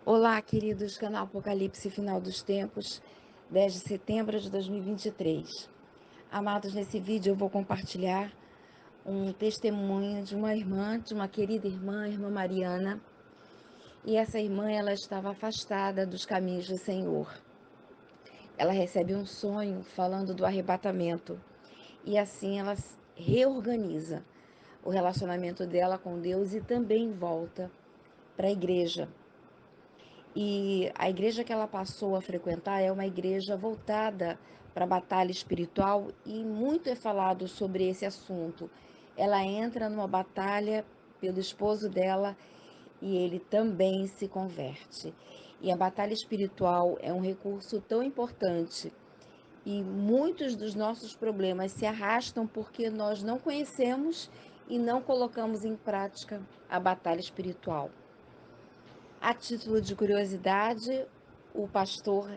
Olá, queridos, canal Apocalipse Final dos Tempos, 10 de setembro de 2023. Amados, nesse vídeo eu vou compartilhar um testemunho de uma irmã, de uma querida irmã, a irmã Mariana. E essa irmã, ela estava afastada dos caminhos do Senhor. Ela recebe um sonho falando do arrebatamento. E assim ela reorganiza o relacionamento dela com Deus e também volta para a igreja. E a igreja que ela passou a frequentar é uma igreja voltada para a batalha espiritual e muito é falado sobre esse assunto. Ela entra numa batalha pelo esposo dela e ele também se converte. E a batalha espiritual é um recurso tão importante e muitos dos nossos problemas se arrastam porque nós não conhecemos e não colocamos em prática a batalha espiritual. A título de curiosidade, o pastor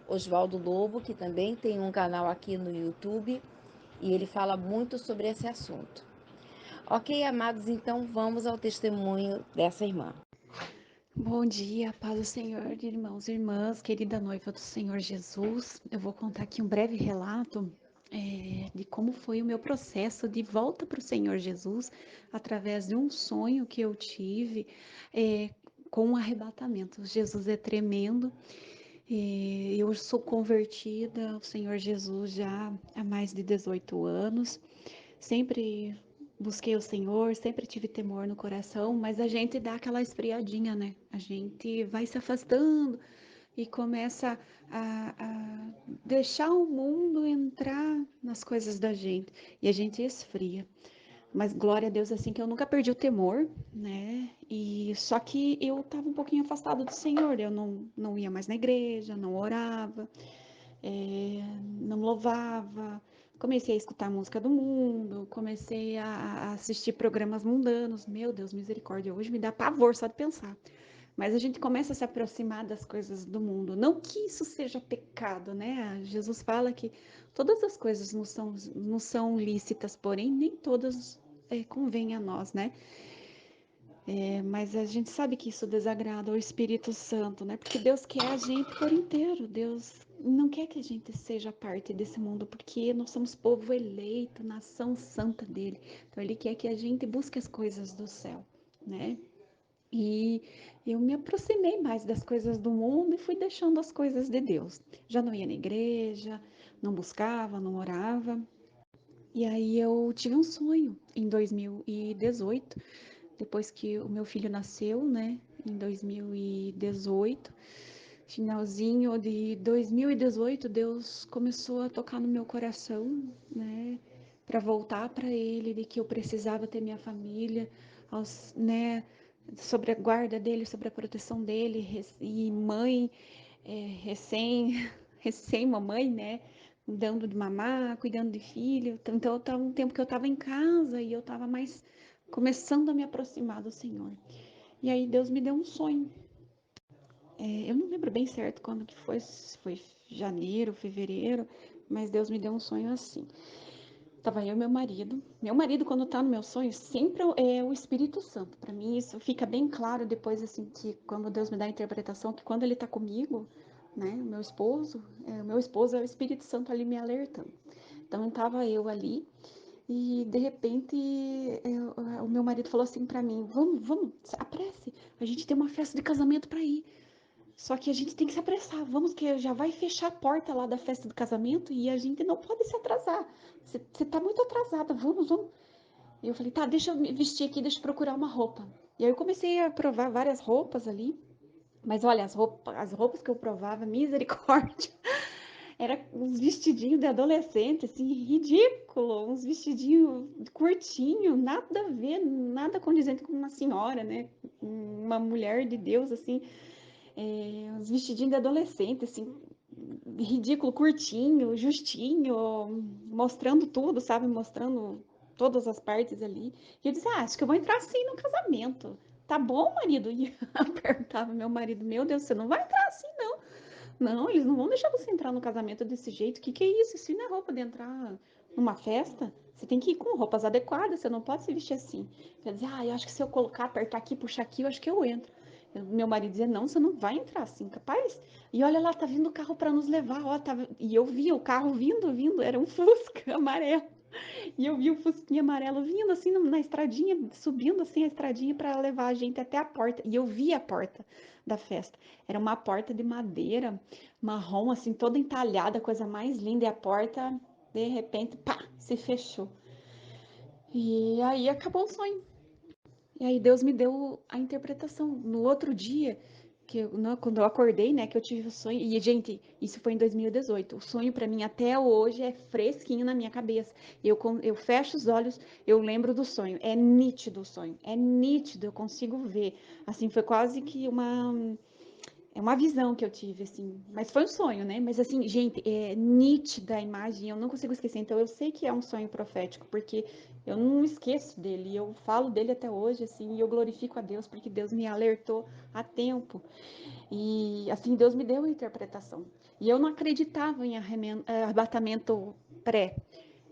Oswaldo Lobo, que também tem um canal aqui no YouTube, e ele fala muito sobre esse assunto. Ok, amados, então vamos ao testemunho dessa irmã. Bom dia, paz do Senhor, irmãos e irmãs, querida noiva do Senhor Jesus. Eu vou contar aqui um breve relato de como foi o meu processo de volta para o Senhor Jesus através de um sonho que eu tive com um arrebatamento. Jesus é tremendo. Eu sou convertida ao Senhor Jesus já há mais de 18 anos. Sempre busquei o Senhor, sempre tive temor no coração, mas a gente dá aquela esfriadinha, né? A gente vai se afastando e começa a deixar o mundo entrar nas coisas da gente e a gente esfria. Mas glória a Deus, assim, que eu nunca perdi o temor, né? E só que eu tava um pouquinho afastada do Senhor, eu não ia mais na igreja, não orava, não louvava, comecei a escutar música do mundo, comecei a assistir programas mundanos. Meu Deus, misericórdia, hoje me dá pavor só de pensar. Mas a gente começa a se aproximar das coisas do mundo. Não que isso seja pecado, né? Jesus fala que todas as coisas não são lícitas, porém nem todas convêm a nós, né? Mas a gente sabe que isso desagrada ao Espírito Santo, né? Porque Deus quer a gente por inteiro. Deus não quer que a gente seja parte desse mundo, porque nós somos povo eleito, nação santa dele. Então ele quer que a gente busque as coisas do céu, né? E eu me aproximei mais das coisas do mundo e fui deixando as coisas de Deus. Já não ia na igreja, não buscava, não orava. E aí eu tive um sonho em 2018, depois que o meu filho nasceu, né, em 2018, finalzinho de 2018, Deus começou a tocar no meu coração, né, para voltar para Ele, de que eu precisava ter minha família, né, sobre a guarda dele, sobre a proteção dele, e mãe, recém-mamãe, né, dando de mamar, cuidando de filho. Então, eu tava um tempo que eu estava em casa e eu estava mais começando a me aproximar do Senhor. E aí Deus me deu um sonho. Eu não lembro bem certo quando que foi, se foi janeiro, fevereiro, mas Deus me deu um sonho assim. Tava eu e meu marido. Meu marido, quando tá no meu sonho, sempre é o Espírito Santo. Para mim, isso fica bem claro depois, assim, que quando Deus me dá a interpretação, que quando ele tá comigo, né, o meu esposo é o Espírito Santo ali me alertando. Então, tava eu ali e de repente o meu marido falou assim para mim: vamos, apresse, a gente tem uma festa de casamento para ir. Só que a gente tem que se apressar. Vamos que já vai fechar a porta lá da festa do casamento e a gente não pode se atrasar. Você tá muito atrasada. Vamos. E eu falei, tá, deixa eu me vestir aqui, deixa eu procurar uma roupa. E aí eu comecei a provar várias roupas ali. Mas olha, as roupas que eu provava, misericórdia, era uns vestidinhos de adolescente, assim, ridículo, uns vestidinhos curtinho, nada a ver, nada condizente com uma senhora, né? Uma mulher de Deus, assim, uns vestidinhos de adolescente, assim, ridículo, curtinho, justinho, mostrando tudo, sabe? Mostrando todas as partes ali. E eu disse, acho que eu vou entrar assim no casamento. Tá bom, marido? E eu perguntava ao meu marido, meu Deus, você não vai entrar assim, não. Não, eles não vão deixar você entrar no casamento desse jeito. Que é isso? Isso não é roupa de entrar numa festa. Você tem que ir com roupas adequadas, você não pode se vestir assim. Quer dizer, eu acho que se eu colocar, apertar aqui, puxar aqui, eu acho que eu entro. Meu marido dizia, não, você não vai entrar assim, capaz. E olha lá, tá vindo o carro para nos levar, ó, e eu vi o carro vindo, era um Fusca amarelo. E eu vi o Fusquinha amarelo vindo assim na estradinha, subindo assim a estradinha para levar a gente até a porta. E eu vi a porta da festa. Era uma porta de madeira, marrom, assim, toda entalhada, coisa mais linda. E a porta, de repente, pá, se fechou. E aí acabou o sonho. E aí Deus me deu a interpretação. No outro dia, quando eu acordei, né, que eu tive o sonho. E, gente, isso foi em 2018. O sonho para mim até hoje é fresquinho na minha cabeça. Eu fecho os olhos, eu lembro do sonho. É nítido o sonho. É nítido, eu consigo ver. Assim, foi quase que uma visão que eu tive, assim. Mas foi um sonho, né? Mas, assim, gente, é nítida a imagem, eu não consigo esquecer. Então, eu sei que é um sonho profético, porque eu não esqueço dele. Eu falo dele até hoje, assim, e eu glorifico a Deus, porque Deus me alertou a tempo. E, assim, Deus me deu a interpretação. E eu não acreditava em arrebatamento pré.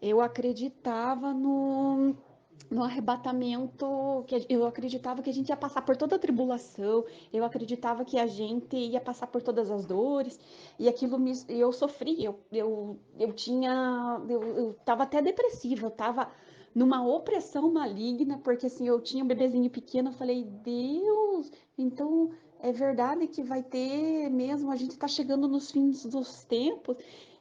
Eu acreditava no arrebatamento, que eu acreditava que a gente ia passar por toda a tribulação, eu acreditava que a gente ia passar por todas as dores, e eu sofri, eu estava até depressiva, eu estava numa opressão maligna, porque assim, eu tinha um bebezinho pequeno, eu falei, Deus, então é verdade que vai ter mesmo, a gente está chegando nos fins dos tempos,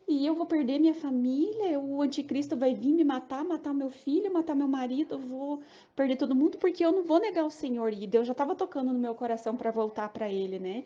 e eu vou perder minha família, o anticristo vai vir me matar meu filho, matar meu marido, eu vou perder todo mundo, porque eu não vou negar o Senhor. E Deus já estava tocando no meu coração para voltar para Ele, né?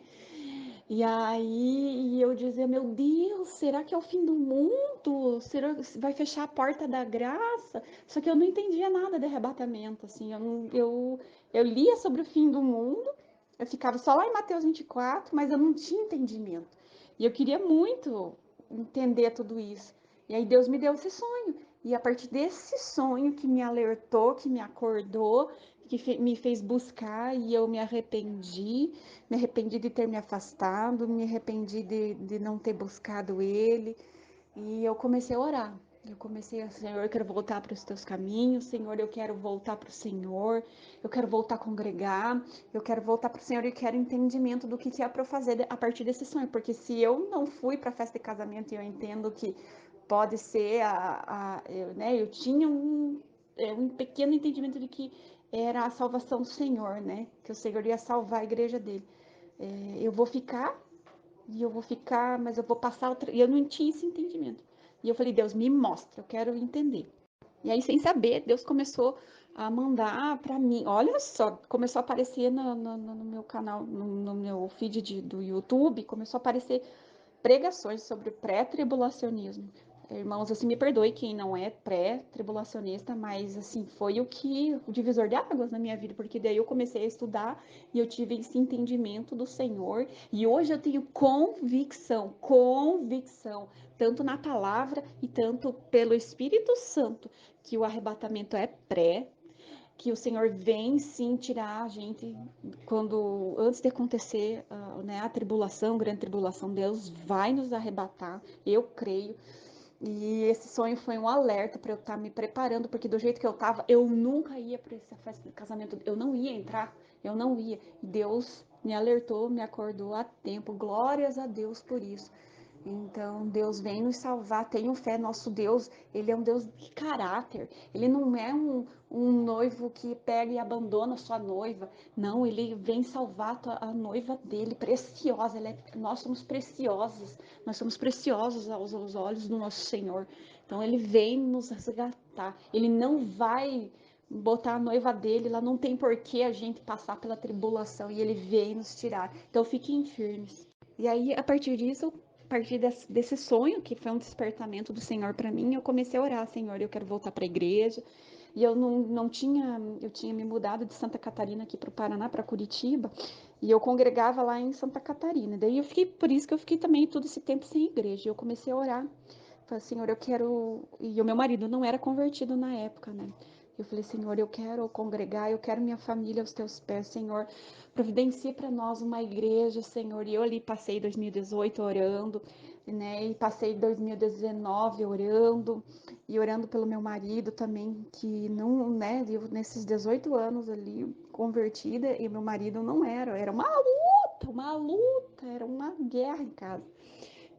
E aí eu dizia, meu Deus, será que é o fim do mundo? Será que vai fechar a porta da graça? Só que eu não entendia nada de arrebatamento, assim, eu lia sobre o fim do mundo, eu ficava só lá em Mateus 24, mas eu não tinha entendimento. E eu queria muito entender tudo isso. E aí Deus me deu esse sonho. E a partir desse sonho que me alertou, que me acordou, que me fez buscar e eu me arrependi de ter me afastado, me arrependi de não ter buscado Ele. E eu comecei a orar. Eu comecei a, Senhor, eu quero voltar para os teus caminhos, Senhor, eu quero voltar para o Senhor, eu quero voltar a congregar, eu quero voltar para o Senhor e quero entendimento do que é para eu fazer a partir desse sonho, porque se eu não fui para a festa de casamento e eu entendo que pode ser né, eu tinha um pequeno entendimento de que era a salvação do Senhor, né, que o Senhor ia salvar a igreja dele. Eu vou ficar e eu vou ficar, mas eu vou passar outra. E eu não tinha esse entendimento. E eu falei, Deus, me mostra, eu quero entender. E aí, sem saber, Deus começou a mandar para mim. Olha só, começou a aparecer no meu canal, no meu feed do YouTube, começou a aparecer pregações sobre pré-tribulacionismo. Irmãos, assim, me perdoe quem não é pré-tribulacionista, mas assim, foi o divisor de águas na minha vida, porque daí eu comecei a estudar e eu tive esse entendimento do Senhor, e hoje eu tenho convicção, tanto na palavra e tanto pelo Espírito Santo, que o arrebatamento é pré, que o Senhor vem sim tirar a gente antes de acontecer né, a tribulação, grande tribulação, Deus vai nos arrebatar, eu creio. E esse sonho foi um alerta para eu estar me preparando, porque do jeito que eu estava, eu nunca ia para essa festa de casamento, eu não ia entrar, eu não ia. Deus me alertou, me acordou a tempo, glórias a Deus por isso. Então, Deus vem nos salvar, tenham fé, nosso Deus, Ele é um Deus de caráter, Ele não é um noivo que pega e abandona sua noiva, não, Ele vem salvar a noiva dele, preciosa, nós somos preciosos aos olhos do nosso Senhor, então Ele vem nos resgatar, Ele não vai botar a noiva dele, lá não tem por que a gente passar pela tribulação, e Ele vem nos tirar, então fiquem firmes. E aí, a partir disso, a partir desse sonho, que foi um despertamento do Senhor para mim, eu comecei a orar, Senhor, eu quero voltar para a igreja. E eu não tinha, eu tinha me mudado de Santa Catarina aqui para o Paraná, para Curitiba, e eu congregava lá em Santa Catarina. Daí por isso que eu fiquei também todo esse tempo sem igreja. E eu comecei a orar. Falei, Senhor, eu quero. E o meu marido não era convertido na época, né? Eu falei, Senhor, eu quero congregar, eu quero minha família aos teus pés, Senhor. Providencie para nós uma igreja, Senhor. E eu ali passei 2018 orando, né? E passei 2019 orando, e orando pelo meu marido também, que não, né? Nesses 18 anos ali, convertida e meu marido não era. Era uma luta, era uma guerra em casa.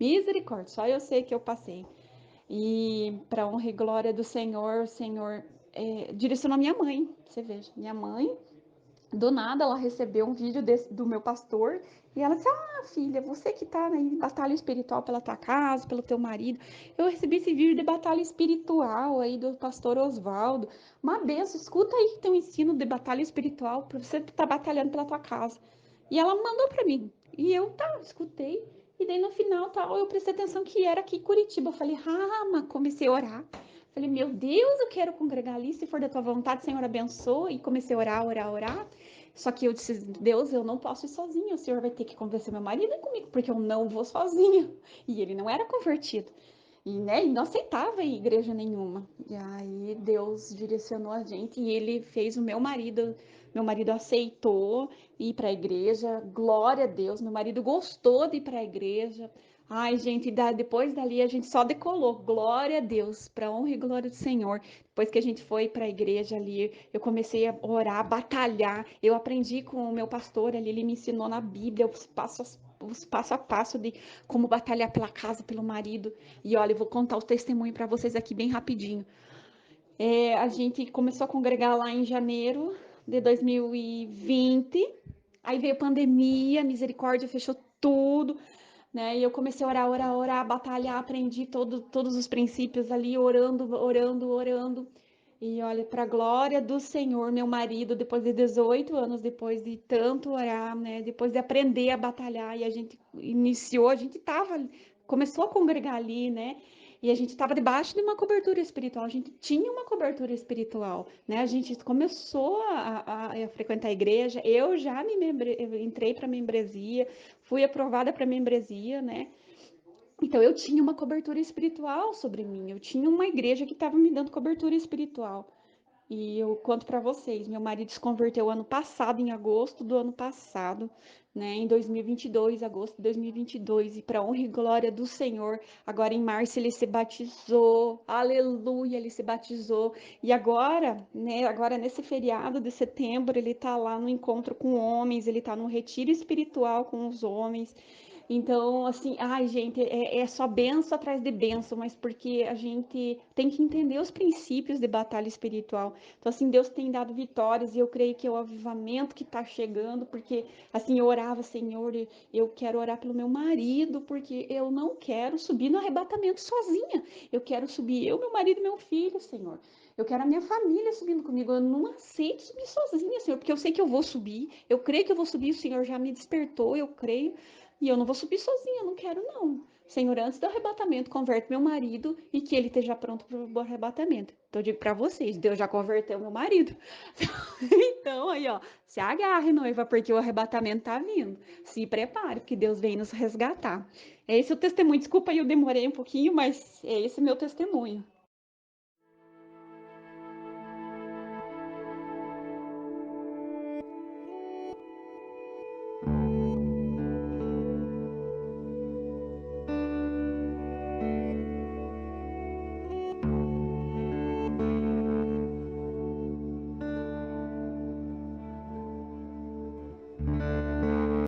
Misericórdia, só eu sei que eu passei. E para honra e glória do Senhor, o Senhor direcionou minha mãe. Você veja, minha mãe, do nada, ela recebeu um vídeo do meu pastor e ela disse: Ah, filha, você que tá em batalha espiritual pela tua casa, pelo teu marido, eu recebi esse vídeo de batalha espiritual aí do pastor Oswaldo. Uma benção, escuta aí que tem um ensino de batalha espiritual para você estar batalhando pela tua casa. E ela mandou para mim. E eu, tá, escutei. E daí no final, tal, eu prestei atenção que era aqui em Curitiba. Eu falei, mas comecei a orar. Falei, meu Deus, eu quero congregar ali, se for da tua vontade, Senhor, abençoa. E comecei a orar, orar, orar. Só que eu disse, Deus, eu não posso ir sozinha. O Senhor vai ter que convencer meu marido comigo, porque eu não vou sozinha. E ele não era convertido. E, né, e não aceitava ir igreja nenhuma. E aí Deus direcionou a gente e ele fez meu marido aceitou ir para a igreja. Glória a Deus, meu marido gostou de ir para a igreja. Ai, gente, depois dali a gente só decolou. Glória a Deus, para honra e glória do Senhor. Depois que a gente foi para a igreja ali, eu comecei a orar, a batalhar. Eu aprendi com o meu pastor ali, ele me ensinou na Bíblia os passo a passo de como batalhar pela casa, pelo marido. E olha, eu vou contar o testemunho para vocês aqui bem rapidinho. A gente começou a congregar lá em janeiro de 2020. Aí veio a pandemia, misericórdia, fechou tudo, né? E eu comecei a orar, orar, orar, batalhar, aprendi todos os princípios ali, orando, orando, orando. E olha, para a glória do Senhor, meu marido, depois de 18 anos, depois de tanto orar, né? Depois de aprender a batalhar, e a gente iniciou, a gente começou a congregar ali, né? E a gente estava debaixo de uma cobertura espiritual, a gente tinha uma cobertura espiritual, né? A gente começou a frequentar a igreja, eu entrei para membresia, fui aprovada para membresia, né? Então eu tinha uma cobertura espiritual sobre mim, eu tinha uma igreja que estava me dando cobertura espiritual. E eu conto para vocês, meu marido se converteu ano passado, em agosto do ano passado, né, em 2022, agosto de 2022, e para honra e glória do Senhor, agora em março ele se batizou, aleluia, ele se batizou, e agora, né, agora nesse feriado de setembro, ele tá lá no encontro com homens, ele tá no retiro espiritual com os homens, então, assim, ai, gente, é só benção atrás de benção, mas porque a gente tem que entender os princípios de batalha espiritual. Então, assim, Deus tem dado vitórias e eu creio que é o avivamento que está chegando, porque, assim, eu orava, Senhor, eu quero orar pelo meu marido, porque eu não quero subir no arrebatamento sozinha. Eu quero subir eu, meu marido e meu filho, Senhor. Eu quero a minha família subindo comigo. Eu não aceito subir sozinha, Senhor, porque eu sei que eu vou subir. Eu creio que eu vou subir. O Senhor já me despertou, eu creio. E eu não vou subir sozinha, eu não quero, não. Senhor, antes do arrebatamento, converte meu marido e que ele esteja pronto para o arrebatamento. Então, eu digo para vocês, Deus já converteu meu marido. Então, aí, ó, se agarre, noiva, porque o arrebatamento tá vindo. Se prepare, porque Deus vem nos resgatar. É esse o testemunho. Desculpa aí, eu demorei um pouquinho, mas é esse meu testemunho.